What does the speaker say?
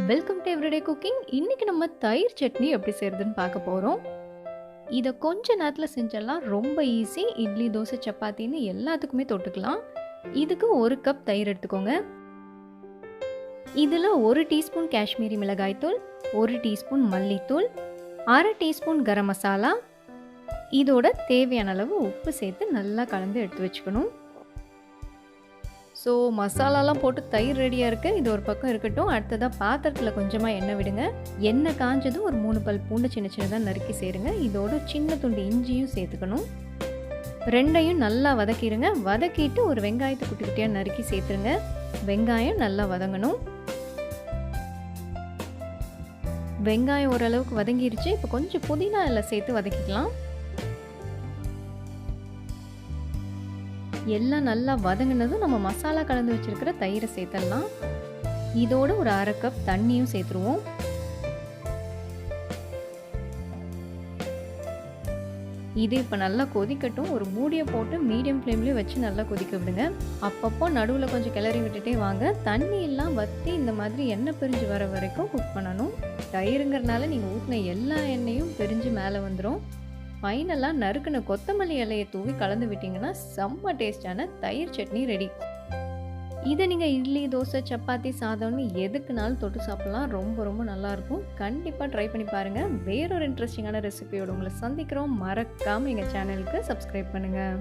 Welcome to everyday cooking. இன்னைக்கு நம்ம தயிர் சட்னி எப்படி செய்யறதுன்னு பார்க்க போகிறோம். இதை கொஞ்ச நேரத்தில் செஞ்சிடலாம். ரொம்ப ஈஸி. இட்லி, தோசை, சப்பாத்தின்னு எல்லாத்துக்குமே தொட்டுக்கலாம். இதுக்கு 1 கப் தயிர் எடுத்துக்கோங்க. இதில் 1 டீஸ்பூன் காஷ்மீரி மிளகாய்த்தூள், 1 டீஸ்பூன் மல்லித்தூள், 1/2 டீஸ்பூன் கரம் மசாலா, இதோட தேவையான அளவு உப்பு சேர்த்து நல்லா கலந்து எடுத்து வச்சுக்கணும். ஸோ மசாலாலாம் போட்டு தயிர் ரெடியாக இருக்குது. இது ஒரு பக்கம் இருக்கட்டும். அடுத்ததாக பாத்திரத்தில் கொஞ்சமாக எண்ணெய் விடுங்க. எண்ணெய் காஞ்சதும் ஒரு 3 பல் பூண்டு சின்ன சின்னதாக நறுக்கி சேருங்க. இதோட சின்ன துண்டு இஞ்சியும் சேர்த்துக்கணும். ரெண்டையும் நல்லா வதக்கிடுங்க. வதக்கிட்டு ஒரு வெங்காயத்தை குட்டி குட்டியாக நறுக்கி சேர்த்துருங்க. வெங்காயம் நல்லா வதங்கணும். வெங்காயம் ஓரளவுக்கு வதங்கிருச்சு. இப்போ கொஞ்சம் புதினா எல்லாம் சேர்த்து வதக்கிக்கலாம். எல்லாம் நல்லா வதங்கினதும் நம்ம மசாலா கலந்து வச்சிருக்கிற தயிரை சேர்த்துடலாம். இதோட ஒரு 1/2 கப் தண்ணியும் சேர்த்துருவோம். இது இப்போ நல்லா கொதிக்கட்டும். ஒரு மூடியை போட்டு மீடியம் ஃப்ளேம்லேயே வச்சு நல்லா கொதிக்க விடுங்க. அப்பப்போ நடுவில் கொஞ்சம் கிளறி விட்டுட்டே வாங்க. தண்ணி எல்லாம் வற்றி இந்த மாதிரி எண்ணெய் பிரிஞ்சு வர வரைக்கும் குக் பண்ணணும். தயிருங்கிறனால நீங்கள் ஊற்றின எல்லா எண்ணெயும் பிரிஞ்சு மேலே வந்துடும். ஃபைனலாக நறுக்குன கொத்தமல்லி இலையை தூவி கலந்து விட்டிங்கன்னா செம்ம டேஸ்டான தயிர் சட்னி ரெடி. இதை நீங்கள் இட்லி, தோசை, சப்பாத்தி, சாதம்னு எதுக்குனாலும் தொட்டு சாப்பிட்லாம். ரொம்ப ரொம்ப நல்லாயிருக்கும். கண்டிப்பாக ட்ரை பண்ணி பாருங்கள். வேறொரு இன்ட்ரெஸ்டிங்கான ரெசிபியோடு உங்களை சந்திக்கிறோம். மறக்காமல் எங்கள் சேனலுக்கு சப்ஸ்கிரைப் பண்ணுங்கள்.